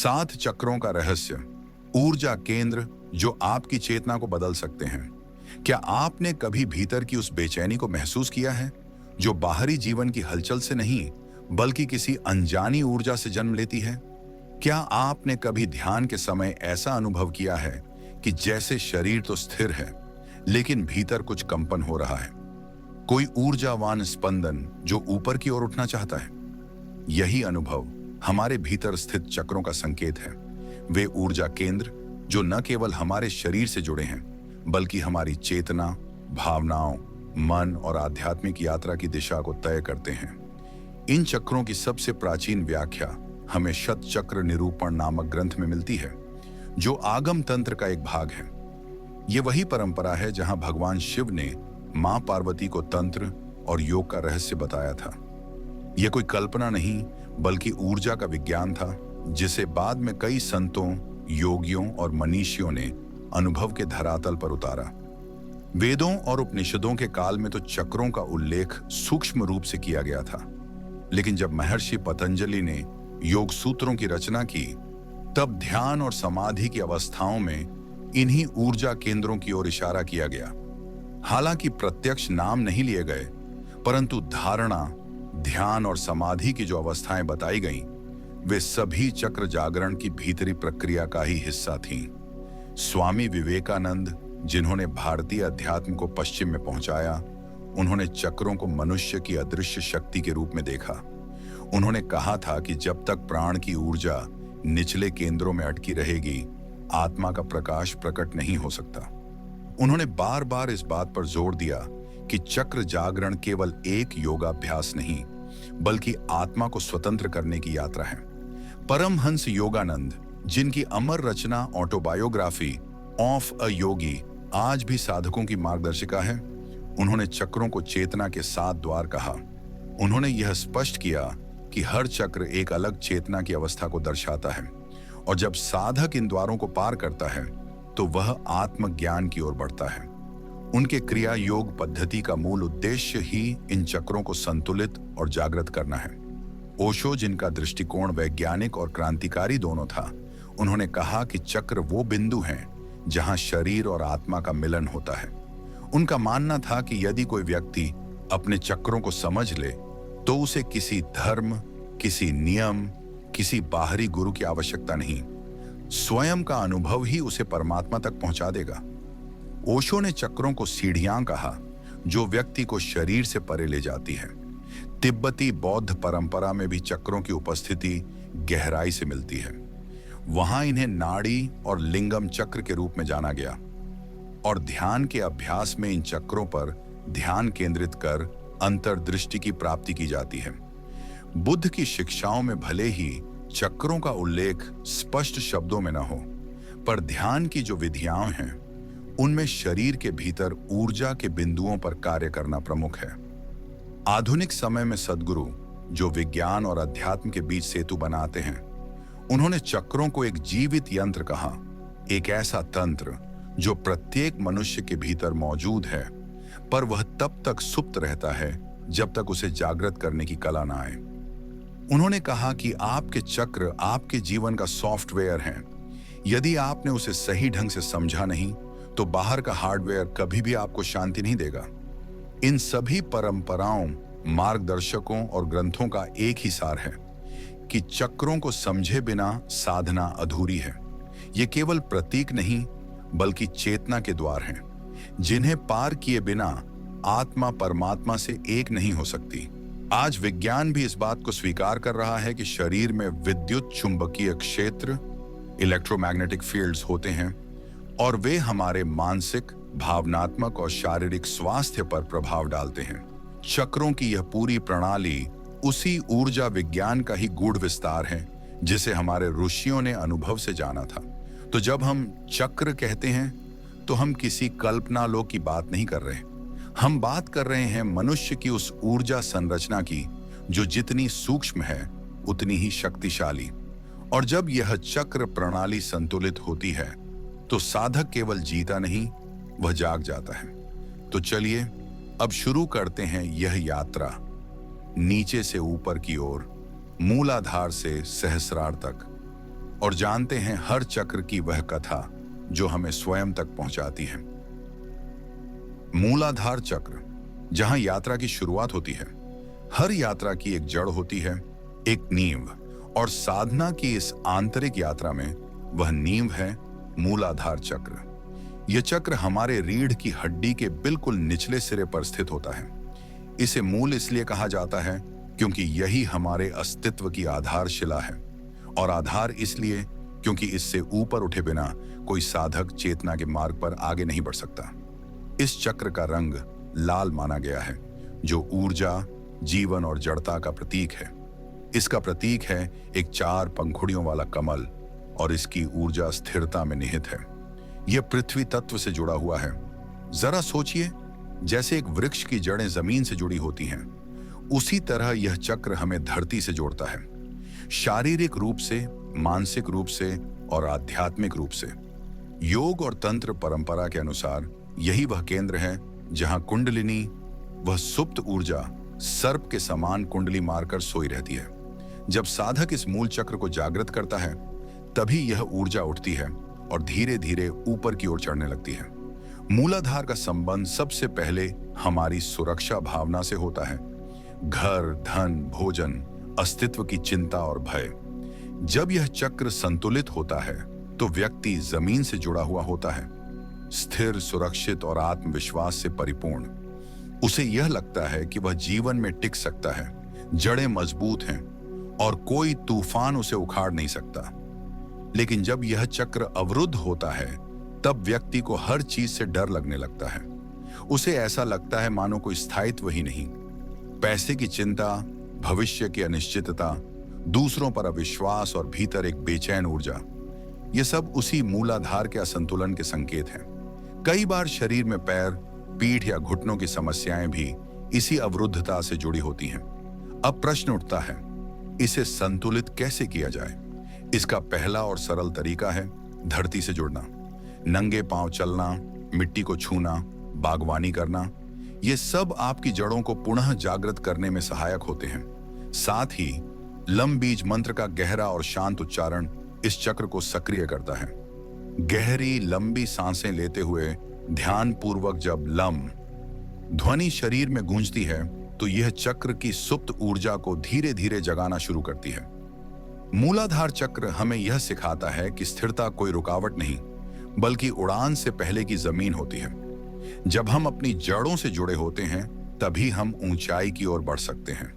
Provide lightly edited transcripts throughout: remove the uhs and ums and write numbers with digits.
7 चक्रों का रहस्य, ऊर्जा केंद्र जो आपकी चेतना को बदल सकते हैं। क्या आपने कभी भीतर की उस बेचैनी को महसूस किया है जो बाहरी जीवन की हलचल से नहीं बल्कि किसी अनजानी ऊर्जा से जन्म लेती है? क्या आपने कभी ध्यान के समय ऐसा अनुभव किया है कि जैसे शरीर तो स्थिर है लेकिन भीतर कुछ कंपन हो रहा है, कोई ऊर्जावान स्पंदन जो ऊपर की ओर उठना चाहता है? यही अनुभव हमारे भीतर स्थित चक्रों का संकेत है। वे ऊर्जा केंद्र जो न केवल हमारे शरीर से जुड़े हैं बल्कि हमारी चेतना, भावनाओं, मन और आध्यात्मिक यात्रा की दिशा को तय करते हैं। इन चक्रों की सबसे प्राचीन व्याख्या हमें शत चक्र निरूपण नामक ग्रंथ में मिलती है, जो आगम तंत्र का एक भाग है। ये वही परंपरा है जहां भगवान शिव ने मां पार्वती को तंत्र और योग का रहस्य बताया था। यह कोई कल्पना नहीं बल्कि ऊर्जा का विज्ञान था, जिसे बाद में कई संतों, योगियों और मनीषियों ने अनुभव के धरातल पर उतारा। वेदों और उपनिषदों के काल में तो चक्रों का उल्लेख सूक्ष्म रूप से किया गया था, लेकिन जब महर्षि पतंजलि ने योग सूत्रों की रचना की, तब ध्यान और समाधि की अवस्थाओं में इन्हीं ऊर्जा केंद्रों की ओर इशारा किया गया। हालांकि प्रत्यक्ष नाम नहीं लिए गए, परंतु धारणा, ध्यान और समाधि की जो अवस्थाएं बताई गईं, वे सभी चक्र जागरण की भीतरी प्रक्रिया का ही हिस्सा थीं। स्वामी विवेकानंद, जिन्होंने भारतीय अध्यात्म को पश्चिम में पहुंचाया, उन्होंने चक्रों को मनुष्य की अदृश्य शक्ति के रूप में देखा। उन्होंने कहा था कि जब तक प्राण की ऊर्जा निचले केंद्रों में अटकी रहेगी, आत्मा का प्रकाश प्रकट नहीं हो सकता। उन्होंने बार बार इस बात पर जोर दिया कि चक्र जागरण केवल एक योगाभ्यास नहीं बल्कि आत्मा को स्वतंत्र करने की यात्रा है। परमहंस योगानंद, जिनकी अमर रचना ऑटोबायोग्राफी ऑफ अ योगी आज भी साधकों की मार्गदर्शिका है, उन्होंने चक्रों को चेतना के 7 द्वार कहा। उन्होंने यह स्पष्ट किया कि हर चक्र एक अलग चेतना की अवस्था को दर्शाता है, और जब साधक इन द्वारों को पार करता है तो वह आत्मज्ञान की ओर बढ़ता है। उनके क्रिया योग पद्धति का मूल उद्देश्य ही इन चक्रों को संतुलित और जागृत करना है। ओशो, जिनका दृष्टिकोण वैज्ञानिक और क्रांतिकारी दोनों था, उन्होंने कहा कि चक्र वो बिंदु हैं जहां शरीर और आत्मा का मिलन होता है। उनका मानना था कि यदि कोई व्यक्ति अपने चक्रों को समझ ले तो उसे किसी धर्म, किसी नियम, किसी बाहरी गुरु की आवश्यकता नहीं, स्वयं का अनुभव ही उसे परमात्मा तक पहुंचा देगा। ओशो ने चक्रों को सीढ़ियां कहा, जो व्यक्ति को शरीर से परे ले जाती है। तिब्बती बौद्ध परंपरा में भी चक्रों की उपस्थिति गहराई से मिलती है। वहां इन्हें नाड़ी और लिंगम चक्र के रूप में जाना गया, और ध्यान के अभ्यास में इन चक्रों पर ध्यान केंद्रित कर अंतर्दृष्टि की प्राप्ति की जाती है। बुद्ध की शिक्षाओं में भले ही चक्रों का उल्लेख स्पष्ट शब्दों में न हो, पर ध्यान की जो विधियां हैं उनमें शरीर के भीतर ऊर्जा के बिंदुओं पर कार्य करना प्रमुख है। आधुनिक समय में सद्गुरु, जो विज्ञान और अध्यात्म के बीच सेतु बनाते हैं, उन्होंने चक्रों को एक जीवित यंत्र कहा, एक ऐसा तंत्र जो प्रत्येक मनुष्य के भीतर मौजूद है, पर वह तब तक सुप्त रहता है जब तक उसे जागृत करने की कला ना आए। उन्होंने कहा कि आपके चक्र आपके जीवन का सॉफ्टवेयर हैं। यदि आपने उसे सही ढंग से समझा नहीं तो बाहर का हार्डवेयर कभी भी आपको शांति नहीं देगा। इन सभी परंपराओं, मार्गदर्शकों और ग्रंथों का एक ही सार है कि चक्रों को समझे बिना साधना अधूरी है। ये केवल प्रतीक नहीं बल्कि चेतना के द्वार हैं, जिन्हें पार किए बिना आत्मा परमात्मा से एक नहीं हो सकती। आज विज्ञान भी इस बात को स्वीकार कर रहा है कि शरीर में विद्युत चुंबकीय क्षेत्र, इलेक्ट्रोमैग्नेटिक फील्ड्स होते हैं, और वे हमारे मानसिक, भावनात्मक और शारीरिक स्वास्थ्य पर प्रभाव डालते हैं। चक्रों की यह पूरी प्रणाली उसी ऊर्जा विज्ञान का ही गूढ़ विस्तार है जिसे हमारे ऋषियों ने अनुभव से जाना था। तो जब हम चक्र कहते हैं तो हम किसी कल्पना लोक की बात नहीं कर रहे, हम बात कर रहे हैं मनुष्य की उस ऊर्जा संरचना की जो जितनी सूक्ष्म है उतनी ही शक्तिशाली। और जब यह चक्र प्रणाली संतुलित होती है तो साधक केवल जीता नहीं, वह जाग जाता है। तो चलिए अब शुरू करते हैं यह यात्रा, नीचे से ऊपर की ओर, मूलाधार से सहस्रार तक। और जानते हैं हर चक्र की वह कथा जो हमें स्वयं तक पहुंचाती है। मूलाधार चक्र, जहां यात्रा की शुरुआत होती है। हर यात्रा की एक जड़ होती है, एक नींव, और साधना की इस आंतरिक यात्रा में वह नींव है मूलाधार चक्र। यह चक्र हमारे रीढ़ की हड्डी के बिल्कुल निचले सिरे पर स्थित होता है। इसे मूल इसलिए कहा जाता है क्योंकि यही हमारे अस्तित्व की आधारशिला है, और आधार इसलिए क्योंकि इससे ऊपर उठे बिना कोई साधक चेतना के मार्ग पर आगे नहीं बढ़ सकता। इस चक्र का रंग लाल माना गया है, जो ऊर्जा, जीवन और जड़ता का प्रतीक है। इसका प्रतीक है एक 4 पंखुड़ियों वाला कमल, और इसकी ऊर्जा स्थिरता में निहित है। यह पृथ्वी तत्व से जुड़ा हुआ है। जरा सोचिए, जैसे एक वृक्ष की जड़ें जमीन से जुड़ी होती हैं, उसी तरह यह चक्र हमें धरती से जोड़ता है, शारीरिक रूप से, मानसिक रूप से और आध्यात्मिक रूप से। योग और तंत्र परंपरा के अनुसार यही वह केंद्र है जहां कुंडलिनी, वह सुप्त ऊर्जा, सर्प के समान कुंडली मारकर सोई रहती है। जब साधक इस मूल चक्र को जागृत करता है, तभी यह ऊर्जा उठती है और धीरे धीरे ऊपर की ओर चढ़ने लगती है। मूलाधार का संबंध सबसे पहले हमारी सुरक्षा भावना से होता है। घर, धन, भोजन, अस्तित्व की चिंता और भय। जब यह चक्र संतुलित होता है तो व्यक्ति जमीन से जुड़ा हुआ होता है, स्थिर, सुरक्षित और आत्मविश्वास से परिपूर्ण। उसे यह लगता है कि वह जीवन में टिक सकता है, जड़ें मजबूत हैं और कोई तूफान उसे उखाड़ नहीं सकता। लेकिन जब यह चक्र अवरुद्ध होता है, तब व्यक्ति को हर चीज से डर लगने लगता है। उसे ऐसा लगता है मानो कोई स्थायित्व ही नहीं। पैसे की चिंता, भविष्य की अनिश्चितता, दूसरों पर अविश्वास और भीतर एक बेचैन ऊर्जा, ये सब उसी मूलाधार के असंतुलन के संकेत हैं। कई बार शरीर में पैर, पीठ या घुटनों की समस्याएं भी इसी अवरुद्धता से जुड़ी होती हैं। अब प्रश्न उठता है, इसे संतुलित कैसे किया जाए? इसका पहला और सरल तरीका है धरती से जुड़ना। नंगे पांव चलना, मिट्टी को छूना, बागवानी करना, ये सब आपकी जड़ों को पुनः जागृत करने में सहायक होते हैं। साथ ही लम बीज मंत्र का गहरा और शांत उच्चारण इस चक्र को सक्रिय करता है। गहरी लंबी सांसें लेते हुए ध्यान पूर्वक जब लम ध्वनि शरीर में गूंजती है, तो यह चक्र की सुप्त ऊर्जा को धीरे धीरे जगाना शुरू करती है। मूलाधार चक्र हमें यह सिखाता है कि स्थिरता कोई रुकावट नहीं, बल्कि उड़ान से पहले की जमीन होती है। जब हम अपनी जड़ों से जुड़े होते हैं, तभी हम ऊंचाई की ओर बढ़ सकते हैं,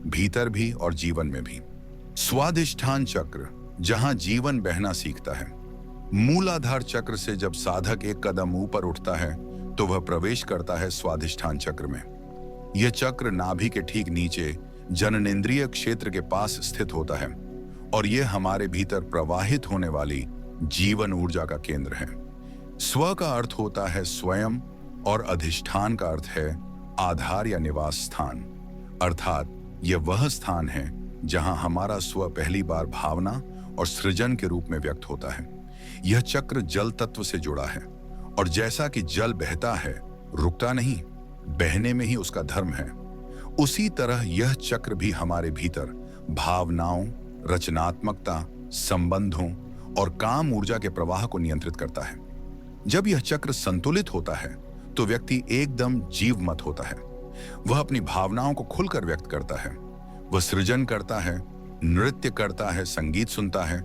भीतर भी और जीवन में भी। स्वाधिष्ठान चक्र, जहां जीवन बहना सीखता है। मूलाधार चक्र से जब साधक एक कदम ऊपर उठता है, तो वह प्रवेश करता है स्वाधिष्ठान चक्र में। यह चक्र नाभि के ठीक नीचे जननेंद्रिय क्षेत्र के पास स्थित होता है, और यह हमारे भीतर प्रवाहित होने वाली जीवन ऊर्जा का केंद्र है। स्व का अर्थ होता है स्वयं, और अधिष्ठान का अर्थ है आधार या निवास स्थान। अर्थात यह वह स्थान है जहां हमारा स्व पहली बार भावना और सृजन के रूप में व्यक्त होता है। यह चक्र जल तत्व से जुड़ा है, और जैसा कि जल बहता है, रुकता नहीं, बहने में ही उसका धर्म है, उसी तरह यह चक्र भी हमारे भीतर भावनाओं, रचनात्मकता, संबंधों और काम ऊर्जा के प्रवाह को नियंत्रित करता है। जब यह चक्र संतुलित होता है, तो व्यक्ति एकदम जीवमत होता है। वह अपनी भावनाओं को खुलकर व्यक्त करता है, वह सृजन करता है, नृत्य करता है, संगीत सुनता है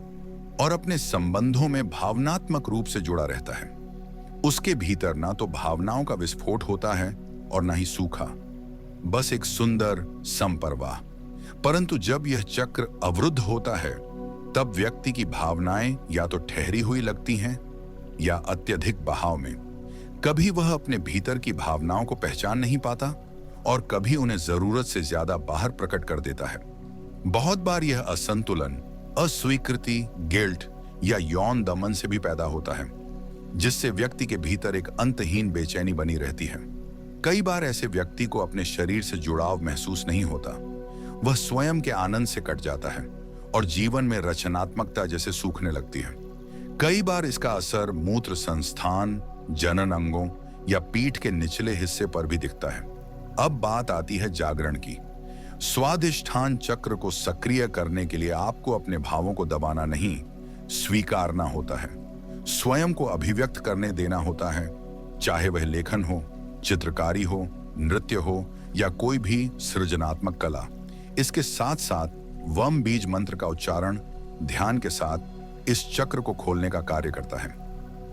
और अपने संबंधों में भावनात्मक रूप से जुड़ा रहता है। उसके भीतर ना तो भावनाओं का विस्फोट होता है और ना ही सूखा, बस एक सुंदर संप्रवाह। परंतु जब यह चक्र अवरुद्ध होता है, तब व्यक्ति की भावनाएं या तो ठहरी हुई लगती हैं या अत्यधिक बहाव में। कभी वह अपने भीतर की भावनाओं को पहचान नहीं पाता और कभी उन्हें जरूरत से ज्यादा बाहर प्रकट कर देता है। बहुत बार यह असंतुलन अस्वीकृति, गिल्ट या यौन दमन से भी पैदा होता है, जिससे व्यक्ति के भीतर एक अंतहीन बेचैनी बनी रहती है। कई बार ऐसे व्यक्ति को अपने शरीर से जुड़ाव महसूस नहीं होता, वह स्वयं के आनंद से कट जाता है और जीवन में रचनात्मकता जैसे सूखने लगती है। कई बार इसका असर मूत्र संस्थान, जनन अंगों या पीठ के निचले हिस्से पर भी दिखता है। अब बात आती है जागरण की। स्वाधिष्ठान चक्र को सक्रिय करने के लिए आपको अपने भावों को दबाना नहीं, स्वीकारना होता है, स्वयं को अभिव्यक्त करने देना होता है, चाहे वह लेखन हो, चित्रकारी हो, नृत्य हो या कोई भी सृजनात्मक कला। इसके साथ साथ वम बीज मंत्र का उच्चारण ध्यान के साथ इस चक्र को खोलने का कार्य करता है।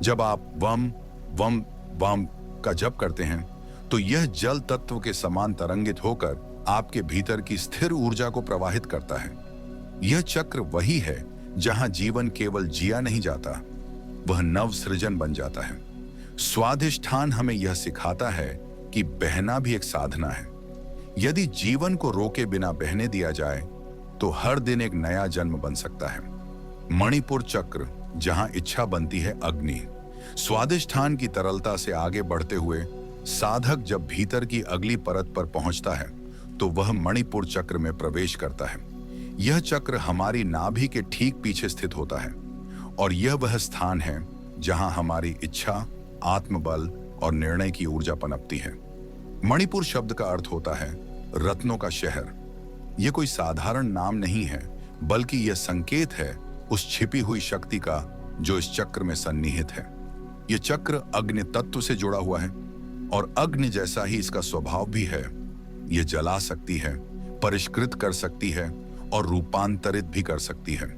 जब आप वम वम वम का जप करते हैं तो यह जल तत्व के समान तरंगित होकर आपके भीतर की स्थिर ऊर्जा को प्रवाहित करता है। यह चक्र वही है जहां जीवन केवल जिया नहीं जाता, वह नव सृजन बन जाता है। स्वाधिष्ठान हमें यह सिखाता है कि बहना भी एक साधना है। यदि जीवन को रोके बिना बहने दिया जाए तो हर दिन एक नया जन्म बन सकता है। मणिपुर चक्र, जहां इच्छा बनती है अग्नि। स्वाधिष्ठान की तरलता से आगे बढ़ते हुए साधक जब भीतर की अगली परत पर पहुंचता है तो वह मणिपुर चक्र में प्रवेश करता है। यह चक्र हमारी नाभि के ठीक पीछे स्थित होता है और यह वह स्थान है जहां हमारी इच्छा, आत्मबल और निर्णय की ऊर्जा पनपती है। मणिपुर शब्द का अर्थ होता है रत्नों का शहर। यह कोई साधारण नाम नहीं है, बल्कि यह संकेत है उस छिपी हुई शक्ति का जो इस चक्र में सन्निहित है। यह चक्र अग्नि तत्व से जुड़ा हुआ है और अग्नि जैसा ही इसका स्वभाव भी है। यह जला सकती है, परिष्कृत कर सकती है और रूपांतरित भी कर सकती है।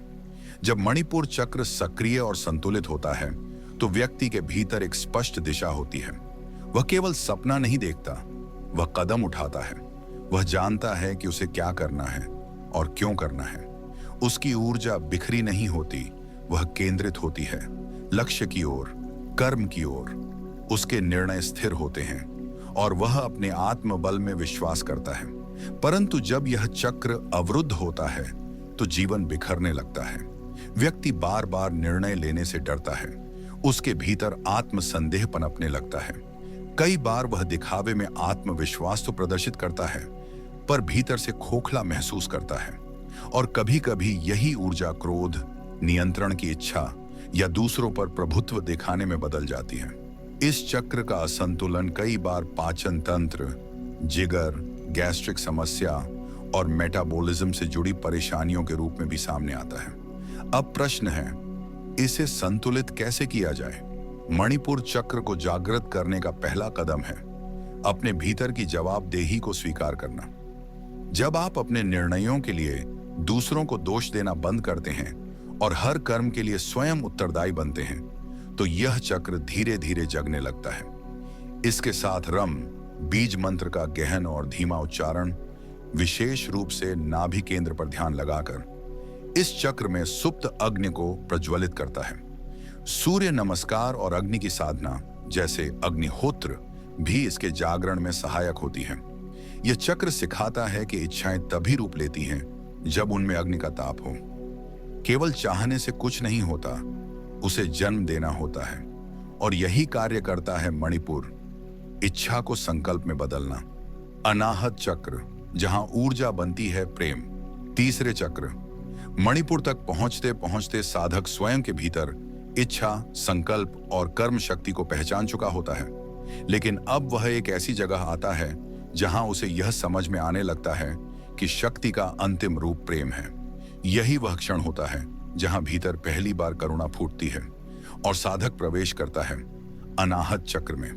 जब मणिपुर चक्र सक्रिय और संतुलित होता है तो व्यक्ति के भीतर एक स्पष्ट दिशा होती है। वह केवल सपना नहीं देखता, वह कदम उठाता है। वह जानता है कि उसे क्या करना है और क्यों करना है। उसकी ऊर्जा बिखरी नहीं होती, वह केंद्रित होती है लक्ष्य की ओर, कर्म की ओर। उसके निर्णय स्थिर होते हैं और वह अपने आत्मबल में विश्वास करता है। परंतु जब यह चक्र अवरुद्ध होता है तो जीवन बिखरने लगता है। व्यक्ति बार बार निर्णय लेने से डरता है। उसके भीतर आत्मसंदेह पनपने लगता है। कई बार वह दिखावे में आत्मविश्वास तो प्रदर्शित करता है, पर भीतर से खोखला महसूस करता है। और कभी कभी यही ऊर्जा क्रोध, नियंत्रण की इच्छा या दूसरों पर प्रभुत्व दिखाने में बदल जाती है। इस चक्र का असंतुलन कई बार पाचन तंत्र, जिगर, गैस्ट्रिक समस्या और मेटाबॉलिज्म से जुड़ी परेशानियों के रूप में भी सामने आता है। अब प्रश्न है, इसे संतुलित कैसे किया जाए? मणिपुर चक्र को जागृत करने का पहला कदम है अपने भीतर की जवाबदेही को स्वीकार करना। जब आप अपने निर्णयों के लिए दूसरों को दोष देना बंद करते हैं और हर कर्म के लिए स्वयं उत्तरदायी बनते हैं तो यह चक्र धीरे धीरे जगने लगता है। इसके साथ रम बीज मंत्र का गहन और धीमा उच्चारण, विशेष रूप से नाभि केंद्र पर ध्यान लगाकर, इस चक्र में सुप्त अग्नि को प्रज्वलित करता है। सूर्य नमस्कार और अग्नि की साधना जैसे अग्निहोत्र भी इसके जागरण में सहायक होती है। यह चक्र सिखाता है कि इच्छाएं तभी रूप लेती हैं जब उनमें अग्नि का ताप हो। केवल चाहने से कुछ नहीं होता, उसे जन्म देना होता है। और यही कार्य करता है मणिपुर, इच्छा को संकल्प में बदलना। अनाहत चक्र, जहां ऊर्जा बनती है प्रेम। तीसरे चक्र, मणिपुर तक पहुंचते पहुंचते साधक स्वयं के भीतर इच्छा, संकल्प और कर्म शक्ति को पहचान चुका होता है। लेकिन अब वह एक ऐसी जगह आता है जहां उसे यह समझ में आने लगता है कि शक्ति का अंतिम रूप प्रेम है। यही वह क्षण होता है जहां भीतर पहली बार करुणा फूटती है और साधक प्रवेश करता है अनाहत चक्र में।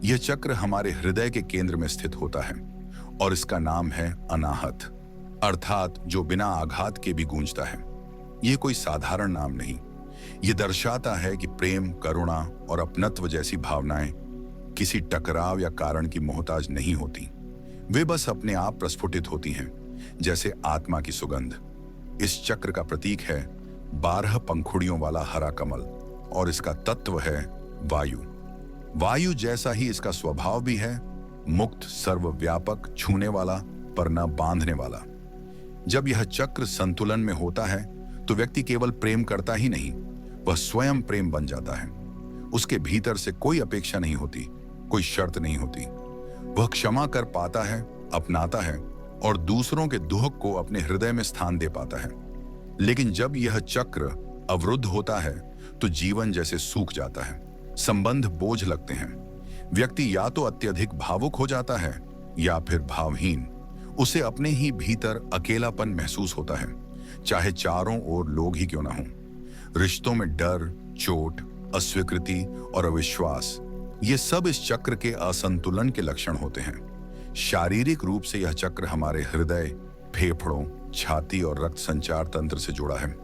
यह चक्र हमारे हृदय के केंद्र में स्थित होता है और इसका नाम है अनाहत, अर्थात जो बिना आघात के भी गूंजता है। यह कोई साधारण नाम नहीं। यह दर्शाता है कि प्रेम, करुणा और अपनत्व जैसी भावनाएं किसी टकराव या कारण की मोहताज नहीं होती। वे बस अपने आप प्रस्फुटित होती हैं, जैसे आत्मा की सुगंध। इस चक्र का प्रतीक है 12 पंखुड़ियों वाला हरा कमल और इसका तत्व है वायु। वायु जैसा ही इसका स्वभाव भी है, मुक्त, सर्वव्यापक, छूने वाला पर न बांधने वाला। जब यह चक्र संतुलन में होता है तो व्यक्ति केवल प्रेम करता ही नहीं, वह स्वयं प्रेम बन जाता है। उसके भीतर से कोई अपेक्षा नहीं होती, कोई शर्त नहीं होती। वह क्षमा कर पाता है, अपनाता है और दूसरों के दुख को अपने हृदय में स्थान दे पाता है। लेकिन जब यह चक्र अवरुद्ध होता है तो जीवन जैसे सूख जाता है, संबंध बोझ लगते हैं। व्यक्ति या तो अत्यधिक भावुक हो जाता है या फिर भावहीन। उसे अपने ही भीतर अकेलापन महसूस होता है, चाहे चारों ओर लोग ही क्यों ना हों। रिश्तों में डर, चोट, अस्वीकृति और अविश्वास, ये सब इस चक्र के असंतुलन के लक्षण होते हैं। शारीरिक रूप से यह चक्र हमारे हृदय, फेफड़ों, छाती और रक्त संचार तंत्र से जुड़ा है।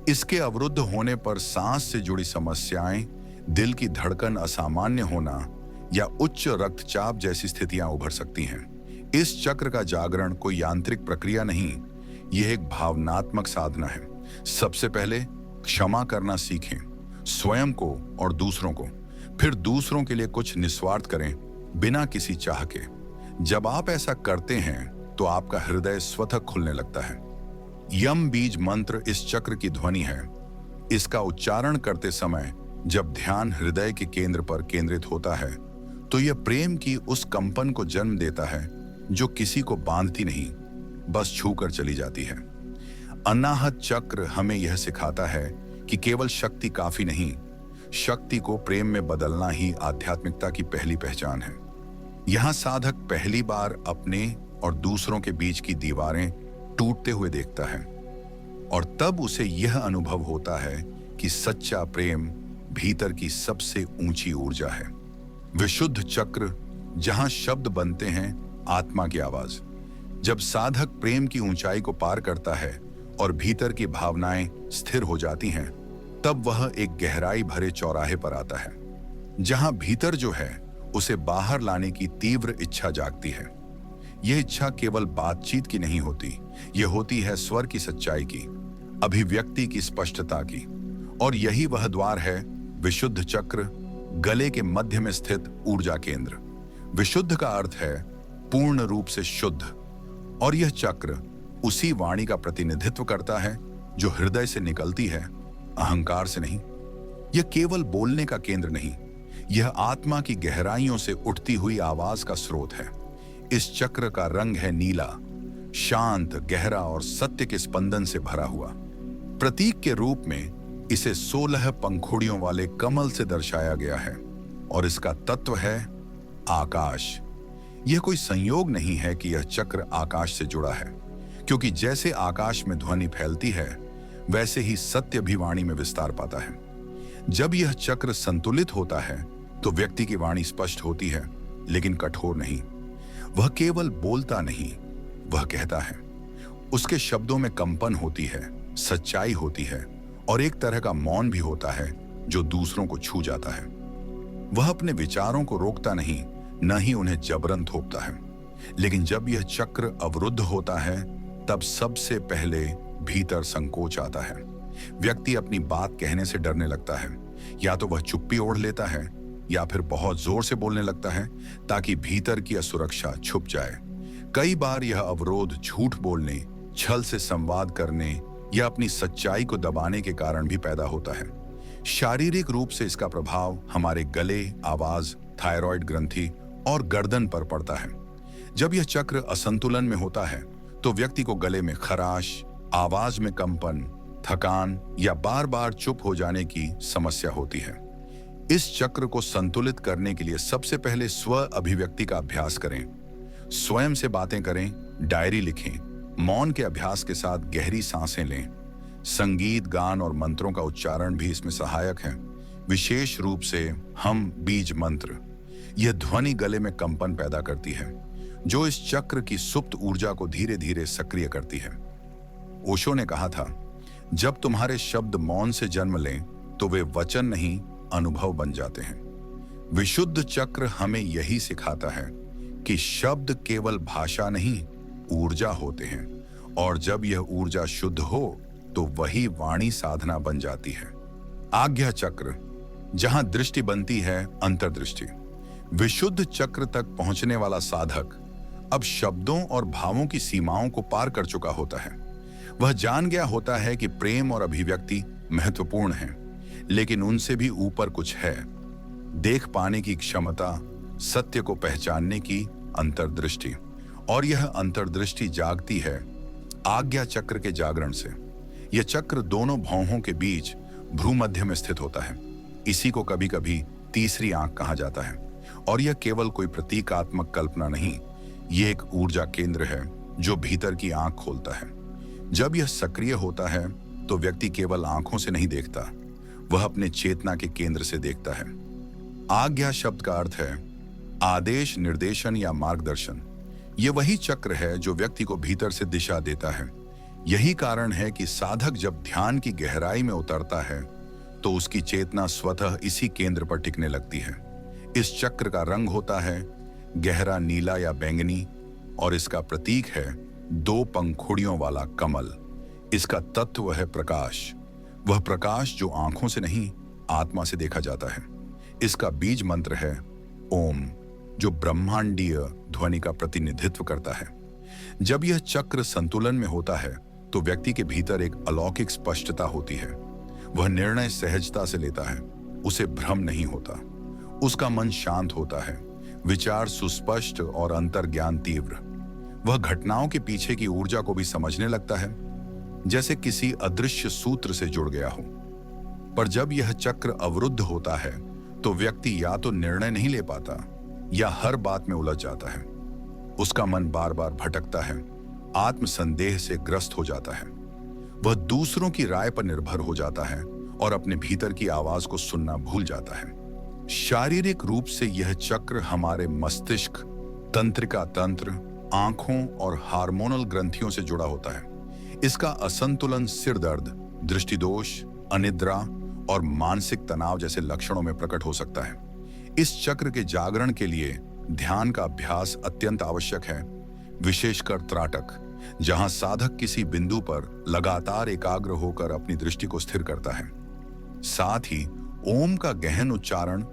इसके अवरुद्ध होने पर सांस से जुड़ी समस्याएं, दिल की धड़कन असामान्य होना या उच्च रक्तचाप जैसी स्थितियां उभर सकती हैं। इस चक्र का जागरण कोई यांत्रिक प्रक्रिया नहीं, यह एक भावनात्मक साधना है। सबसे पहले क्षमा करना सीखें, स्वयं को और दूसरों को। फिर दूसरों के लिए कुछ निस्वार्थ करें, बिना किसी चाह के। जब आप ऐसा करते हैं तो आपका हृदय स्वतः खुलने लगता है। यम बीज मंत्र इस चक्र की ध्वनि है। इसका उच्चारण करते समय जब ध्यान हृदय के केंद्र पर केंद्रित होता है तो यह प्रेम की उस कंपन को जन्म देता है जो किसी को बांधती नहीं, बस छूकर चली जाती है। अनाहत चक्र हमें यह सिखाता है कि केवल शक्ति काफी नहीं, शक्ति को प्रेम में बदलना ही आध्यात्मिकता की पहली पहचान है। यहाँ साधक पहली बार अपने और दूसरों के बीच की दीवारें टूटते हुए देखता है और तब उसे यह अनुभव होता है कि सच्चा प्रेम भीतर की सबसे ऊंची ऊर्जा है। विशुद्ध चक्र, जहां शब्द बनते हैं आत्मा की आवाज। जब साधक प्रेम की ऊंचाई को पार करता है और भीतर की भावनाएं स्थिर हो जाती हैं, तब वह एक गहराई भरे चौराहे पर आता है, जहां भीतर जो है उसे बाहर लाने की तीव्र इच्छा जागती है। यह इच्छा केवल बातचीत की नहीं होती, यह होती है स्वर की सच्चाई की, अभिव्यक्ति की स्पष्टता की। और यही वह द्वार है, विशुद्ध चक्र, गले के मध्य में स्थित ऊर्जा केंद्र। विशुद्ध का अर्थ है पूर्ण रूप से शुद्ध, और यह चक्र उसी वाणी का प्रतिनिधित्व करता है जो हृदय से निकलती है, अहंकार से नहीं। यह केवल बोलने का केंद्र नहीं, यह आत्मा की गहराइयों से उठती हुई आवाज का स्रोत है। इस चक्र का रंग है नीला, शांत, गहरा और सत्य के स्पंदन से भरा हुआ। प्रतीक के रूप में इसे 16 पंखुड़ियों वाले कमल से दर्शाया गया है और इसका तत्व है आकाश। यह कोई संयोग नहीं है कि यह चक्र आकाश से जुड़ा है, क्योंकि जैसे आकाश में ध्वनि फैलती है वैसे ही सत्य भी वाणी में विस्तार पाता है। जब यह चक्र संतुलित होता है तो व्यक्ति की वाणी स्पष्ट होती है, लेकिन कठोर नहीं। वह केवल बोलता नहीं, वह कहता है। उसके शब्दों में कंपन होती है, सच्चाई होती है और एक तरह का मौन भी होता है जो दूसरों को छू जाता है। वह अपने विचारों को रोकता नहीं, न ही उन्हें जबरन थोपता है। लेकिन जब यह चक्र अवरुद्ध होता है तब सबसे पहले भीतर संकोच आता है। व्यक्ति अपनी बात कहने से डरने लगता है, या तो वह चुप्पी ओढ़ लेता है या फिर बहुत जोर से बोलने लगता है ताकि भीतर की असुरक्षा छुप जाए। कई बार यह अवरोध झूठ बोलने, छल से संवाद करने या अपनी सच्चाई को दबाने के कारण भी पैदा होता है। शारीरिक रूप से इसका प्रभाव हमारे गले, आवाज, थायराइड ग्रंथि और गर्दन पर पड़ता है। जब यह चक्र असंतुलन में होता है तो व्यक्ति को गले में खराश, आवाज में कंपन, थकान या बार बार चुप हो जाने की समस्या होती है। इस चक्र को संतुलित करने के लिए सबसे पहले स्व अभिव्यक्ति का अभ्यास करें। स्वयं से बातें करें, डायरी लिखें, मौन के अभ्यास के साथ गहरी सांसें लें। संगीत, गान और मंत्रों का उच्चारण भी इसमें सहायक है, विशेष रूप से हम बीज मंत्र। यह ध्वनि गले में कंपन पैदा करती है, जो इस चक्र की सुप्त ऊर्जा को धीरे धीरे सक्रिय करती है। ओशो ने कहा था, जब तुम्हारे शब्द मौन से जन्म लें तो वे वचन नहीं, अनुभव बन जाते हैं। विशुद्ध चक्र हमें यही सिखाता है कि शब्द केवल भाषा नहीं, ऊर्जा होते हैं, और जब यह ऊर्जा शुद्ध हो तो वही वाणी साधना बन जाती है। आज्ञा चक्र, जहां दृष्टि बनती है अंतर्दृष्टि। विशुद्ध चक्र तक पहुंचने वाला साधक अब शब्दों और भावों की सीमाओं को पार कर चुका होता है। वह जान गया होता है कि प्रेम और अभिव्यक्ति महत्वपूर्ण हैं, लेकिन उनसे भी ऊपर कुछ है। देख पाने की क्षमता, सत्य को पहचानने की अंतर्दृष्टि, और यह अंतर्दृष्टि जागती है आज्ञा चक्र के जागरण से। यह चक्र दोनों भौहों के बीच भ्रूमध्य में स्थित होता है। इसी को कभी कभी तीसरी आंख कहा जाता है, और यह केवल कोई प्रतीकात्मक कल्पना नहीं, यह एक ऊर्जा केंद्र है जो भीतर की आंख खोलता है। जब यह सक्रिय होता है तो व्यक्ति केवल आंखों से नहीं देखता, वह अपने चेतना के केंद्र से देखता है। आज्ञा शब्द का अर्थ है आदेश, निर्देशन या मार्गदर्शन। ये वही चक्र है जो व्यक्ति को भीतर से दिशा देता है। यही कारण है कि साधक जब ध्यान की गहराई में उतरता है तो उसकी चेतना स्वतः इसी केंद्र पर टिकने लगती है। इस चक्र का रंग होता है गहरा नीला या बैंगनी और इसका प्रतीक है 2 पंखुड़ियों वाला कमल। इसका तत्व है प्रकाश, वह प्रकाश जो आंखों से नहीं आत्मा से देखा जाता है। इसका बीज मंत्र है ओम, जो ब्रह्मांडीय ध्वनि का प्रतिनिधित्व करता है। जब यह चक्र संतुलन में होता है तो व्यक्ति के भीतर एक अलौकिक स्पष्टता होती है। वह निर्णय सहजता से लेता है, उसे भ्रम नहीं होता। उसका मन शांत होता है, विचार सुस्पष्ट और अंतर्ज्ञान तीव्र। वह घटनाओं के पीछे की ऊर्जा को भी समझने लगता है, जैसे किसी अदृश्य सूत्र से जुड़ गया हो। पर जब यह चक्र अवरुद्ध होता है तो व्यक्ति या तो निर्णय नहीं ले पाता या हर बात में उलझ जाता है। उसका मन बार बार भटकता है, आत्मसंदेह से ग्रस्त हो जाता है। वह दूसरों की राय पर निर्भर हो जाता है और अपने भीतर की आवाज को सुनना भूल जाता है। शारीरिक रूप से यह चक्र हमारे मस्तिष्क, तंत्रिका तंत्र, आंखों और हार्मोनल ग्रंथियों से जुड़ा होता है। इसका असंतुलन सिर दर्द, दृष्टिदोष, अनिद्रा और मानसिक तनाव जैसे लक्षणों में प्रकट हो सकता है। इस चक्र के जागरण के लिए ध्यान का अभ्यास अत्यंत आवश्यक है, विशेषकर त्राटक, जहां साधक किसी बिंदु पर लगातार एकाग्र होकर अपनी दृष्टि को स्थिर करता है। साथ ही ओम का गहन उच्चारण,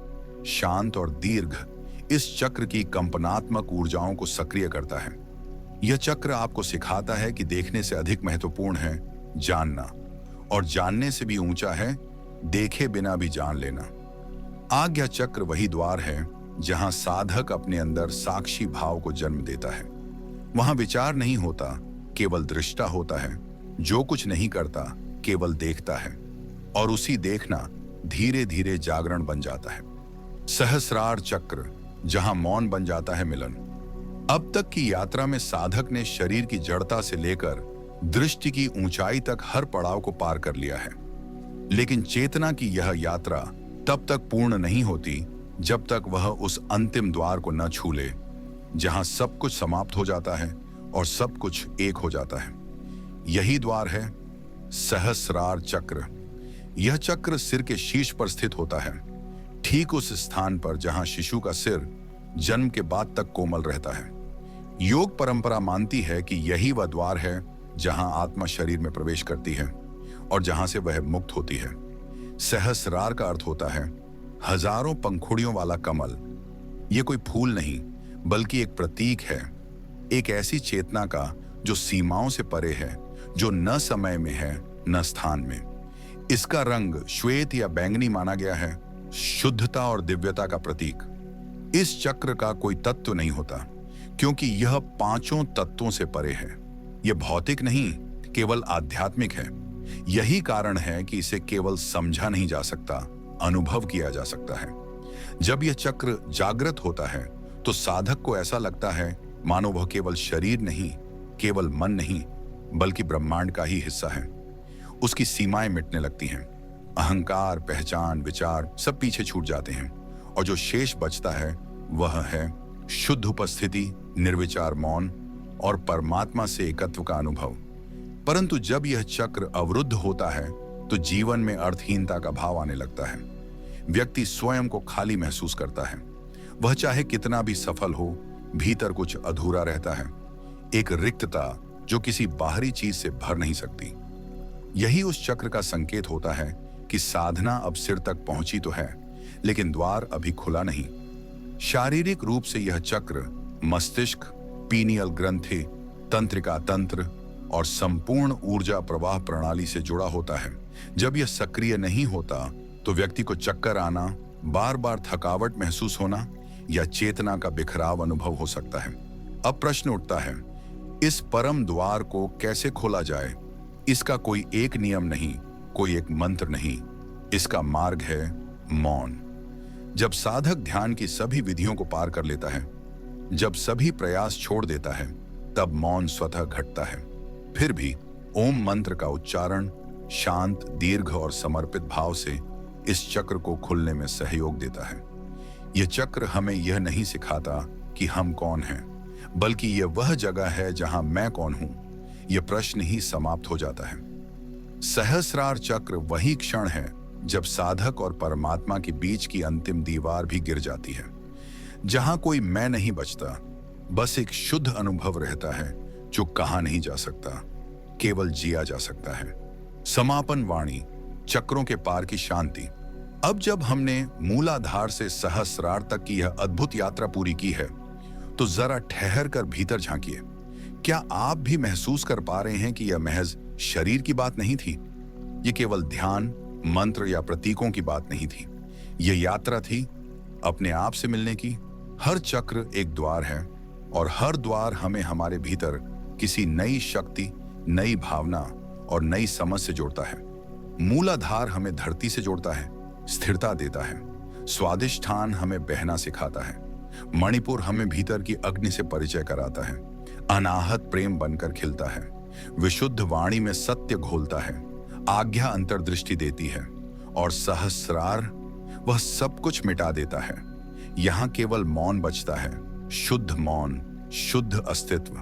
शांत और दीर्घ, इस चक्र की कंपनात्मक ऊर्जाओं को सक्रिय करता है। यह चक्र आपको सिखाता है कि देखने से अधिक महत्वपूर्ण है जानना, और जानने से भी ऊंचा है देखे बिना भी जान लेना। आज्ञा चक्र वही द्वार है जहां साधक अपने अंदर साक्षी भाव को जन्म देता है। वहां विचार नहीं होता, केवल दृष्टा होता है, जो कुछ नहीं करता केवल देखता है, और उसी देखना धीरे धीरे जागरण बन जाता है। सहस्रार चक्र, जहां मौन बन जाता है मिलन। अब तक की यात्रा में साधक ने शरीर की जड़ता से लेकर दृष्टि की ऊंचाई तक हर पड़ाव को पार कर लिया है, लेकिन चेतना की यह यात्रा तब तक पूर्ण नहीं होती जब तक वह उस अंतिम द्वार को न छू ले, जहां सब कुछ समाप्त हो जाता है और सब कुछ एक हो जाता है। यही द्वार है सहस्रार चक्र। यह चक्र सिर के शीर्ष पर स्थित होता है, ठीक उस स्थान पर जहां शिशु का सिर जन्म के बाद तक कोमल रहता है। योग परंपरा मानती है कि यही वह द्वार है जहां आत्मा शरीर में प्रवेश करती है और जहां से वह मुक्त होती है। सहस्रार का अर्थ होता है हजारों पंखुड़ियों वाला कमल। यह कोई फूल नहीं, बल्कि एक प्रतीक है, एक ऐसी चेतना का जो सीमाओं से परे है, जो न समय में है न स्थान में। इसका रंग श्वेत या बैंगनी माना गया है, शुद्धता और दिव्यता का प्रतीक। इस चक्र का कोई तत्व नहीं होता, क्योंकि यह 5 तत्वों से परे है। यह भौतिक नहीं, केवल आध्यात्मिक है। यही कारण है कि इसे केवल समझा नहीं जा सकता, अनुभव किया जा सकता है। जब यह चक्र जागृत होता है तो साधक को ऐसा लगता है मानो वह केवल शरीर नहीं, केवल मन नहीं, बल्कि ब्रह्मांड का ही हिस्सा है। उसकी सीमाएं मिटने लगती हैं, अहंकार, पहचान, विचार सब पीछे छूट जाते हैं, और जो शेष बचता है वह है शुद्ध उपस्थिति, निर्विचार मौन और परमात्मा से एकत्व का अनुभव। परंतु जब यह चक्र अवरुद्ध होता है तो जीवन में अर्थहीनता का भाव आने लगता है। व्यक्ति स्वयं को खाली महसूस करता है। वह चाहे कितना भी सफल हो, भीतर कुछ अधूरा रहता है, एक रिक्तता जो किसी बाहरी चीज से भर नहीं सकती। यही उस चक्र का संकेत होता है कि साधना अब सिर तक पहुंची तो है, लेकिन द्वार अभी खुला नहीं। शारीरिक रूप से यह चक्र मस्तिष्क, पीनियल ग्रंथि, तंत्रिका तंत्र और संपूर्ण ऊर्जा प्रवाह प्रणाली से जुड़ा होता है। जब यह सक्रिय नहीं होता तो व्यक्ति को चक्कर आना, बार बार थकावट महसूस होना या चेतना का बिखराव अनुभव हो सकता है। अब प्रश्न उठता है, इस परम द्वार को कैसे खोला जाए? इसका कोई एक नियम नहीं, कोई एक मंत्र नहीं। इसका मार्ग है मौन। जब साधक ध्यान की सभी विधियों को पार कर लेता है, जब सभी प्रयास छोड़ देता है, तब मौन स्वतः घटता है। फिर भी ओम मंत्र का उच्चारण, शांत, दीर्घ और समर्पित भाव से इस चक्र को खुलने में सहयोग देता है। यह चक्र हमें यह नहीं सिखाता कि हम कौन हैं, बल्कि यह वह जगह है जहां मैं कौन हूं, यह प्रश्न ही समाप्त हो जाता है। सहस्रार चक्र वही क्षण है जब साधक और परमात्मा के बीच की अंतिम दीवार भी गिर जाती है, जहां कोई मैं नहीं बचता, बस एक शुद्ध अनुभव रहता है जो कहा नहीं जा सकता, केवल जिया जा सकता है। समापन वाणी, चक्रों के पार की शांति। अब जब हमने मूलाधार से सहस्रार तक की यह अद्भुत यात्रा पूरी की है, तो जरा ठहर कर भीतर झांकिए। क्या आप भी महसूस कर पा रहे हैं कि यह महज शरीर की बात नहीं थी? यह केवल ध्यान, मंत्र या प्रतीकों की बात नहीं थी। यह यात्रा थी अपने आप से मिलने की। हर चक्र एक द्वार है और हर द्वार हमें हमारे भीतर किसी नई शक्ति, नई भावना और नई समझ से जोड़ता है। मूलाधार हमें धरती से जोड़ता है, स्थिरता देता है। स्वादिष्ठान हमें बहना सिखाता है। मणिपुर हमें भीतर की अग्नि से परिचय कराता है। अनाहत प्रेम बनकर खिलता है। विशुद्ध वाणी में सत्य घोलता है। आज्ञा अंतर्दृष्टि देती है और सहस्रार वह सब कुछ मिटा देता है। यहां केवल मौन बचता है, शुद्ध मौन, शुद्ध अस्तित्व।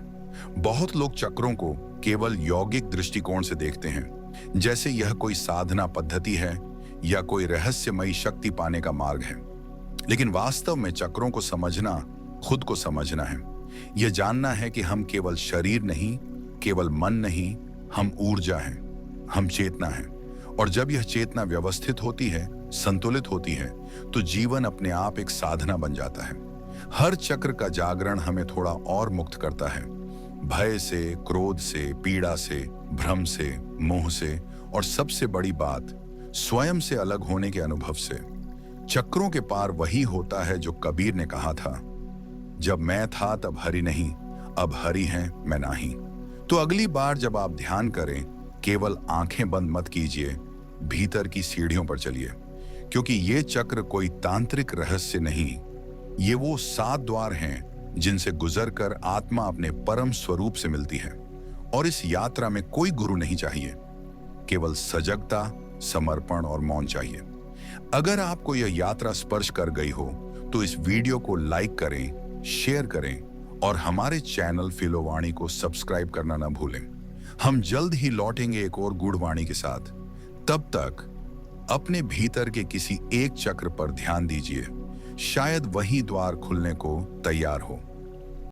बहुत लोग चक्रों को केवल यौगिक दृष्टिकोण से देखते हैं, जैसे यह कोई साधना पद्धति है या कोई रहस्यमयी शक्ति पाने का मार्ग है। लेकिन वास्तव में चक्रों को समझना खुद को समझना है। यह जानना है कि हम केवल शरीर नहीं, केवल मन नहीं, हम ऊर्जा हैं, हम चेतना हैं। और जब यह चेतना व्यवस्थित होती है, संतुलित होती है, तो जीवन अपने आप एक साधना बन जाता है। हर चक्र का जागरण हमें थोड़ा और मुक्त करता है, भय से, क्रोध से, पीड़ा से, भ्रम से, मोह से और सबसे बड़ी बात, स्वयं से अलग होने के अनुभव से। चक्रों के पार वही होता है जो कबीर ने कहा था, जब मैं था तब हरि नहीं, अब हरि हैं मैं नाही। तो अगली बार जब आप ध्यान करें, केवल आंखें बंद मत कीजिए, भीतर की सीढ़ियों पर चलिए, क्योंकि ये चक्र कोई तांत्रिक रहस्य नहीं, ये वो 7 द्वार हैं जिनसे गुजरकर आत्मा अपने परम स्वरूप से मिलती है। और इस यात्रा में कोई गुरु नहीं चाहिए, केवल सजगता, समर्पण और मौन चाहिए। अगर आपको यह यात्रा स्पर्श कर गई हो तो इस वीडियो को लाइक करें, शेयर करें और हमारे चैनल फिलोवाणी को सब्सक्राइब करना न भूलें। हम जल्द ही लौटेंगे एक और गूढ़वाणी के साथ। तब तक अपने भीतर के किसी एक चक्र पर ध्यान दीजिए, शायद वही द्वार खुलने को तैयार हो।